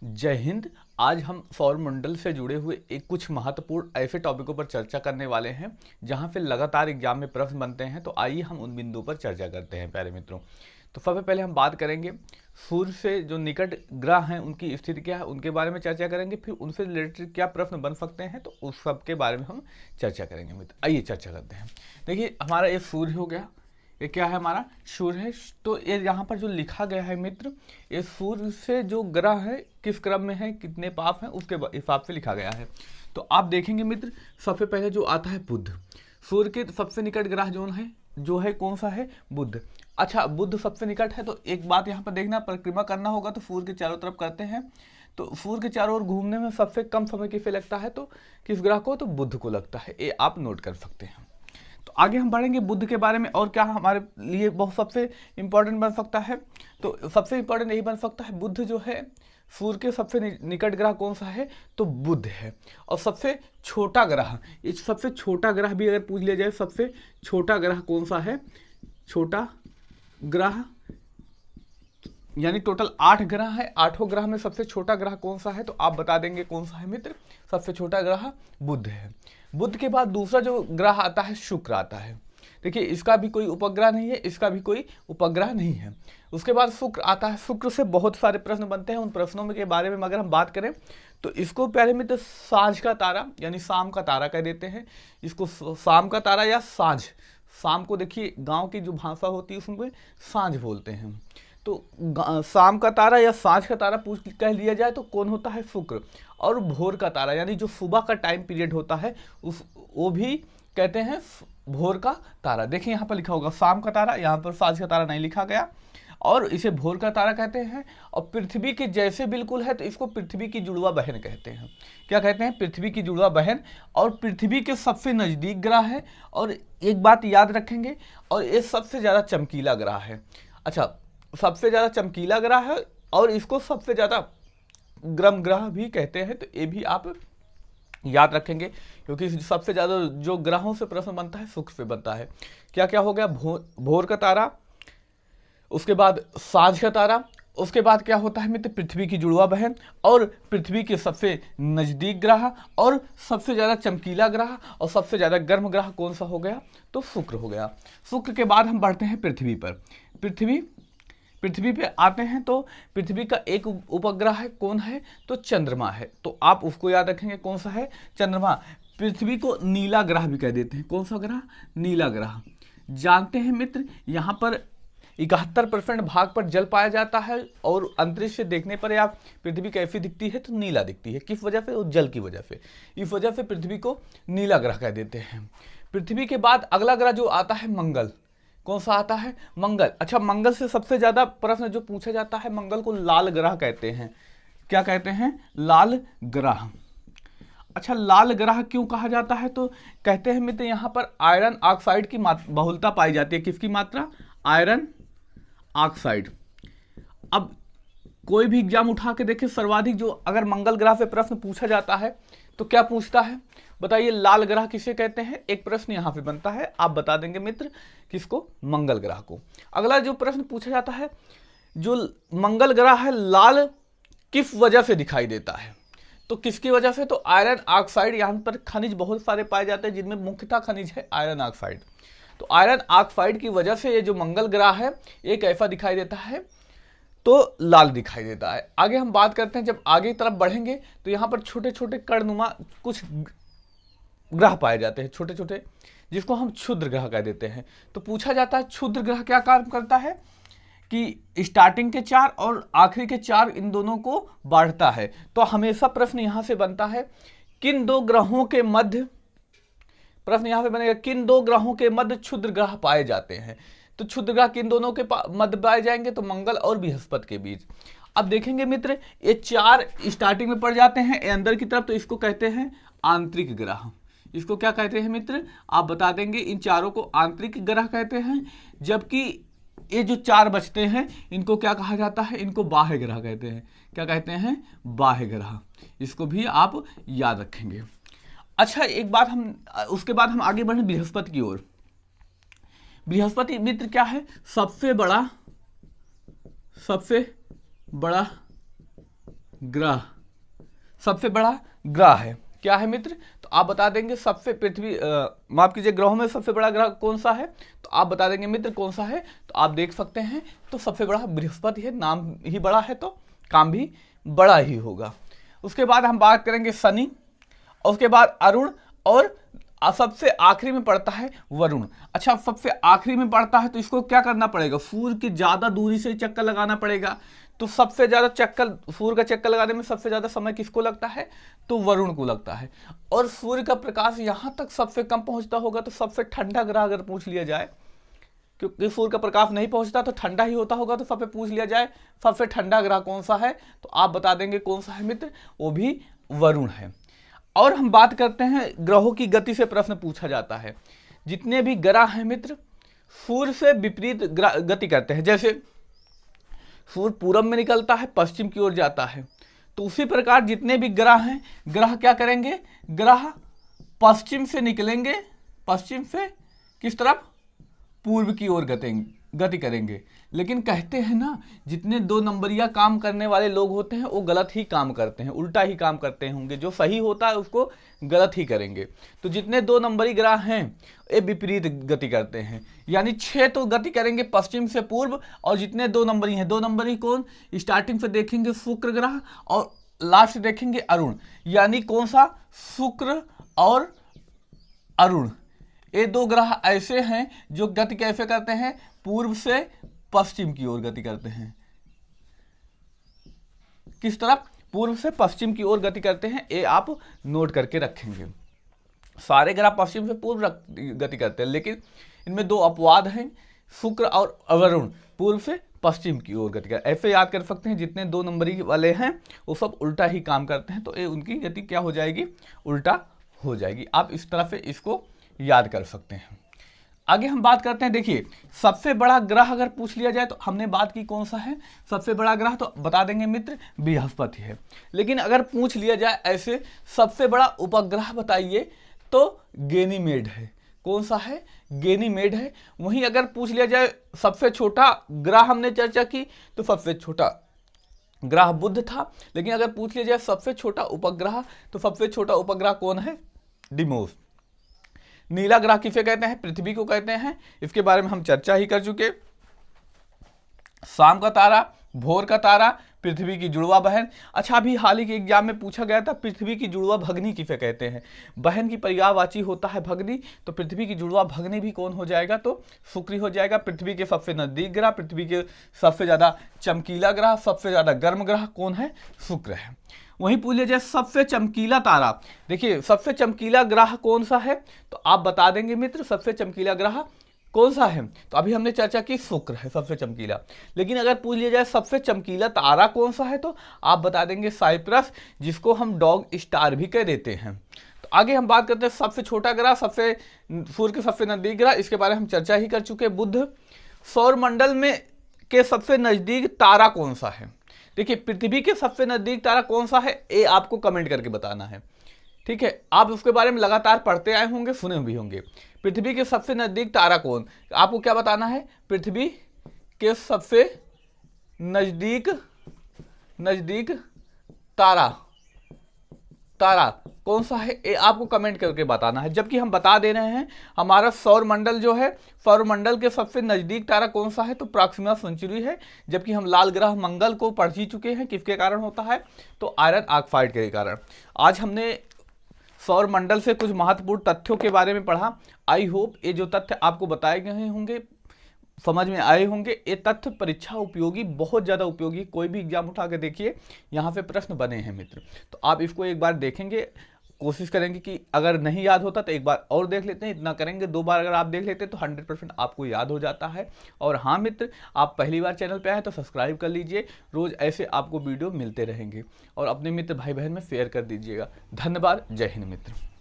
जय हिंद। आज हम सौरमंडल से जुड़े हुए एक कुछ महत्वपूर्ण ऐसे टॉपिकों पर चर्चा करने वाले हैं जहां पे लगातार एग्जाम में प्रश्न बनते हैं। तो आइए हम उन बिंदुओं पर चर्चा करते हैं प्यारे मित्रों। तो सबसे पहले हम बात करेंगे सूर्य से जो निकट ग्रह हैं उनकी स्थिति क्या है, उनके बारे में चर्चा करेंगे। फिर उनसे रिलेटेड क्या प्रश्न बन सकते हैं तो उस सब के बारे में हम चर्चा करेंगे मित्र। आइए चर्चा करते हैं। देखिए हमारा ये सूर्य हो गया, ये क्या है हमारा सूर्य है। तो ये यहाँ पर जो लिखा गया है मित्र, ये सूर्य से जो ग्रह है किस क्रम में है, कितने पाप हैं, उसके हिसाब से लिखा गया है। तो आप देखेंगे मित्र, सबसे पहले जो आता है बुध। सूर्य के सबसे निकट ग्रह जो है कौन सा है, बुध। अच्छा, बुध सबसे निकट है तो एक बात यहाँ पर देखना, परिक्रमा करना होगा तो सूर्य के चारों तरफ करते हैं। तो सूर्य के चारों ओर घूमने में सबसे कम समय किसे लगता है, तो किस ग्रह को, तो बुध को लगता है। ये आप नोट कर सकते हैं। तो आगे हम बढ़ेंगे बुध के बारे में और क्या हमारे लिए बहुत सबसे इंपॉर्टेंट बन सकता है। तो सबसे इंपॉर्टेंट यही बन सकता है, बुध जो है सूर्य के सबसे निकट ग्रह कौन सा है, तो बुध है। और सबसे छोटा ग्रह, इस सबसे छोटा ग्रह भी अगर पूछ लिया जाए, सबसे छोटा ग्रह कौन सा है, छोटा ग्रह यानी टोटल 8 ग्रह है, 8 ग्रह में सबसे छोटा ग्रह कौन सा है, तो आप बता देंगे कौन सा है मित्र, सबसे छोटा ग्रह बुध है। बुध के बाद दूसरा जो ग्रह आता है शुक्र आता है। देखिए इसका भी कोई उपग्रह नहीं है, इसका भी कोई उपग्रह नहीं है। उसके बाद शुक्र आता है। शुक्र से बहुत सारे प्रश्न बनते हैं। उन प्रश्नों में के बारे में अगर हम बात करें तो इसको प्यारे मित्र साँझ का तारा यानी शाम का तारा कह देते हैं। इसको शाम का तारा या साँझ, शाम को देखिए गांव की जो भाषा होती है उसमें साँझ बोलते हैं। तो शाम का तारा या साँझ का तारा पूछ कह लिया जाए तो कौन होता है, शुक्र। और भोर का तारा यानी जो सुबह का टाइम पीरियड होता है उस वो भी कहते हैं भोर का तारा। देखिए यहाँ पर लिखा होगा शाम का तारा, यहाँ पर साँझ का तारा नहीं लिखा गया, और इसे भोर का तारा कहते हैं। और पृथ्वी के जैसे बिल्कुल है तो इसको पृथ्वी की जुड़वा बहन कहते हैं। क्या कहते हैं, पृथ्वी की जुड़वा बहन। और पृथ्वी के सबसे नज़दीक ग्रह है। और एक बात याद रखेंगे, और ये सबसे ज़्यादा चमकीला ग्रह है। अच्छा, सबसे ज़्यादा चमकीला ग्रह है और इसको सबसे ज़्यादा गर्म ग्रह भी कहते हैं। तो ये भी आप याद रखेंगे, क्योंकि सबसे ज़्यादा जो ग्रहों से प्रश्न बनता है शुक्र से बनता है। क्या क्या हो गया, भोर का तारा, उसके बाद साँझ का तारा, उसके बाद क्या होता है मित्र, पृथ्वी की जुड़वा बहन, और पृथ्वी के सबसे नज़दीक ग्रह, और सबसे ज़्यादा चमकीला ग्रह, और सबसे ज़्यादा गर्म ग्रह कौन सा हो गया, तो शुक्र हो गया। शुक्र के बाद हम बढ़ते हैं पृथ्वी पर। पृथ्वी पे आते हैं तो पृथ्वी का एक उपग्रह है, कौन है, तो चंद्रमा है। तो आप उसको याद रखेंगे कौन सा है, चंद्रमा। पृथ्वी को नीला ग्रह भी कह देते हैं। कौन सा ग्रह, नीला ग्रह। जानते हैं मित्र, यहाँ पर 71% भाग पर जल पाया जाता है, और अंतरिक्ष से देखने पर या पृथ्वी कैसी दिखती है, तो नीला दिखती है। किस वजह से, जल की वजह से। इस वजह से पृथ्वी को नीला ग्रह कह देते हैं। पृथ्वी के बाद अगला ग्रह जो आता है मंगल। कौन सा आता है, मंगल। अच्छा, मंगल से सबसे ज्यादा प्रश्न जो पूछा जाता है, मंगल को लाल ग्रह कहते हैं। क्या कहते हैं, लाल ग्रह। अच्छा, लाल ग्रह क्यों कहा जाता है, तो कहते हैं मित्र यहाँ पर आयरन ऑक्साइड की बहुलता पाई जाती है। किसकी मात्रा, आयरन ऑक्साइड। अब कोई भी एग्जाम उठा के देखे, सर्वाधिक जो अगर मंगल ग्रह से प्रश्न पूछा जाता है तो क्या पूछता है, बताइए, लाल ग्रह किसे कहते हैं। एक प्रश्न यहां पे बनता है, आप बता देंगे मित्र, किसको, मंगल ग्रह को। अगला जो प्रश्न पूछा जाता है, जो मंगल ग्रह है लाल किस वजह से दिखाई देता है, तो किसकी वजह से, तो आयरन ऑक्साइड। यहां पर खनिज बहुत सारे पाए जाते हैं जिनमें मुख्यतः खनिज है आयरन ऑक्साइड। तो आयरन ऑक्साइड की वजह से ये जो मंगल ग्रह है ये कैसा दिखाई देता है, तो लाल दिखाई देता है। आगे हम बात करते हैं, जब आगे की तरफ बढ़ेंगे तो यहाँ पर छोटे छोटे कणनुमा कुछ ग्रह पाए जाते हैं, छोटे छोटे, जिसको हम क्षुद्र ग्रह कह देते हैं। तो पूछा जाता है क्षुद्र ग्रह क्या काम करता है, कि स्टार्टिंग के 4 और आखिरी के 4 इन दोनों को बांटता है। तो हमेशा प्रश्न यहां से बनता है, किन दो ग्रहों के मध्य, प्रश्न यहां पे बनेगा, किन दो ग्रहों के मध्य क्षुद्र ग्रह पाए जाते हैं। तो क्षुद्र ग्रह किन दोनों के मध्य पाए जाएंगे, तो मंगल और बृहस्पति के बीच। अब देखेंगे मित्र, ये 4 स्टार्टिंग में पड़ जाते हैं अंदर की तरफ, तो इसको कहते हैं आंतरिक ग्रह। इसको क्या कहते हैं मित्र, आप बता देंगे, इन चारों को आंतरिक ग्रह कहते हैं। जबकि ये जो 4 बचते हैं इनको क्या कहा जाता है, इनको बाह्य ग्रह कहते हैं। क्या कहते हैं, बाह्य ग्रह। इसको भी आप याद रखेंगे। अच्छा, एक बात हम, उसके बाद हम आगे बढ़े बृहस्पति की ओर। बृहस्पति मित्र क्या है, सबसे बड़ा ग्रह, सबसे बड़ा ग्रह है, क्या है मित्र? तो आप बता देंगे सबसे पृथ्वी माफ कीजिए, ग्रहों में सबसे बड़ा ग्रह कौन सा है? तो आप बता देंगे मित्र कौन सा है। तो आप देख सकते हैं, तो सबसे बड़ा बृहस्पति है, नाम ही बड़ा है तो काम भी बड़ा ही होगा। उसके बाद हम बात करेंगे शनि, और उसके बाद अरुण, और सबसे आखिरी में पड़ता है वरुण। अच्छा, सबसे आखिरी में पड़ता है तो इसको क्या करना पड़ेगा? सूर्य की ज्यादा दूरी से चक्कर लगाना पड़ेगा। तो सबसे ज्यादा चक्कर, सूर्य का चक्कर लगाने में सबसे ज्यादा समय किसको लगता है? तो वरुण को लगता है। और सूर्य का प्रकाश यहां तक सबसे कम पहुंचता होगा, तो सबसे ठंडा ग्रह अगर पूछ लिया जाए, क्योंकि सूर्य का प्रकाश नहीं पहुंचता तो ठंडा ही होता होगा, तो सबसे पूछ लिया जाए सबसे ठंडा ग्रह कौन सा है, तो आप बता देंगे कौन सा है मित्र? वो भी वरुण है। और हम बात करते हैं ग्रहों की गति से, प्रश्न पूछा जाता है। जितने भी ग्रह हैं मित्र, सूर्य से विपरीत गति करते हैं। जैसे सूर्य पूरब में निकलता है, पश्चिम की ओर जाता है, तो उसी प्रकार जितने भी ग्रह हैं, ग्रह क्या करेंगे? ग्रह पश्चिम से निकलेंगे, पश्चिम से किस तरफ? पूर्व की ओर गति करेंगे। लेकिन कहते हैं ना, जितने 2 नंबरिया काम करने वाले लोग होते हैं वो गलत ही काम करते हैं, उल्टा ही काम करते होंगे। जो सही होता है उसको गलत ही करेंगे। तो जितने 2 नंबरी ग्रह हैं ये विपरीत गति करते हैं, यानी 6 तो गति करेंगे पश्चिम से पूर्व, और जितने 2 नंबरी हैं, 2 नंबरी कौन? स्टार्टिंग से देखेंगे शुक्र ग्रह और लास्ट देखेंगे अरुण, यानी कौन सा? शुक्र और अरुण। ये 2 ग्रह ऐसे हैं जो गति कैसे करते हैं? पूर्व से पश्चिम की ओर गति करते हैं। किस तरफ? पूर्व से पश्चिम की ओर गति करते हैं। ये आप नोट करके रखेंगे। सारे ग्रह पश्चिम से पूर्व गति करते हैं, लेकिन इनमें 2 अपवाद हैं, शुक्र और वरुण पूर्व से पश्चिम की ओर गति करते हैं। ऐसे याद कर सकते हैं, जितने 2 नंबरी वाले हैं वो सब उल्टा ही काम करते हैं, तो ये उनकी गति क्या हो जाएगी? उल्टा हो जाएगी। आप इस तरह से इसको याद कर सकते हैं। आगे हम बात करते हैं, देखिए सबसे बड़ा ग्रह अगर पूछ लिया जाए तो हमने बात की कौन सा है सबसे बड़ा ग्रह, तो बता देंगे मित्र बृहस्पति है। लेकिन अगर पूछ लिया जाए ऐसे सबसे बड़ा उपग्रह बताइए, तो गैनीमेड है। कौन सा है? गैनीमेड है। वहीं अगर पूछ लिया जाए सबसे छोटा ग्रह, हमने चर्चा की तो सबसे छोटा ग्रह बुध था। लेकिन अगर पूछ लिया जाए सबसे छोटा उपग्रह, तो सबसे छोटा उपग्रह कौन है? डिमोस। नीला ग्रह किसे कहते हैं? पृथ्वी को कहते हैं। इसके बारे में हम चर्चा ही कर चुके। शाम का तारा, भोर का तारा, पृथ्वी की जुड़वा बहन। अच्छा, अभी हाल ही के एग्जाम में पूछा गया था, पृथ्वी की जुड़वा भगनी किसे कहते हैं? बहन की पर्यायवाची होता है भगनी, तो पृथ्वी की जुड़वा भगनी भी कौन हो जाएगा? तो शुक्र हो जाएगा। पृथ्वी के सबसे नजदीक ग्रह, पृथ्वी के सबसे ज्यादा चमकीला ग्रह, सबसे ज्यादा गर्म ग्रह कौन है? शुक्र है। वहीं पूछ लिया जाए सबसे चमकीला तारा, देखिए सबसे चमकीला ग्रह कौन सा है, तो आप बता देंगे मित्र सबसे चमकीला ग्रह कौन सा है? तो अभी हमने चर्चा की शुक्र है सबसे चमकीला। लेकिन अगर पूछ लिया जाए सबसे चमकीला तारा कौन सा है, तो आप बता देंगे साइप्रस, जिसको हम डॉग स्टार भी कह देते हैं। तो आगे हम बात करते हैं सबसे छोटा ग्रह, सबसे सूर्य के सबसे नजदीक ग्रह, इसके बारे में हम चर्चा ही कर चुके। बुध। सौरमंडल में के सबसे नजदीक तारा कौन सा है? देखिए पृथ्वी के सबसे नजदीक तारा कौन सा है, ये आपको कमेंट करके बताना है, ठीक है। आप उसके बारे में लगातार पढ़ते आए होंगे, सुने भी होंगे। पृथ्वी के सबसे नजदीक तारा कौन, आपको क्या बताना है? पृथ्वी के सबसे नजदीक तारा कौन सा है, ये आपको कमेंट करके बताना है। जबकि हम बता दे रहे हैं हमारा सौरमंडल जो है, सौरमंडल के सबसे नजदीक तारा कौन सा है, तो प्रॉक्सिमा सेंचुरी है। जबकि हम लाल ग्रह मंगल को पढ़ ही चुके हैं, किसके कारण होता है, तो आयरन ऑक्साइड के कारण। आज हमने सौरमंडल से कुछ महत्वपूर्ण तथ्यों के बारे में पढ़ा। आई होप ये जो तथ्य आपको बताए गए होंगे समझ में आए होंगे। ये तथ्य परीक्षा उपयोगी, बहुत ज़्यादा उपयोगी, कोई भी एग्जाम उठा के देखिए यहाँ पे प्रश्न बने हैं मित्र। तो आप इसको एक बार देखेंगे, कोशिश करेंगे कि अगर नहीं याद होता तो एक बार और देख लेते हैं, इतना करेंगे 2 बार अगर आप देख लेते हैं तो 100% आपको याद हो जाता है। और हाँ मित्र, आप पहली बार चैनल पे आए तो सब्सक्राइब कर लीजिए, रोज़ ऐसे आपको वीडियो मिलते रहेंगे। और अपने मित्र भाई बहन में शेयर कर दीजिएगा। धन्यवाद, जय हिंद मित्र।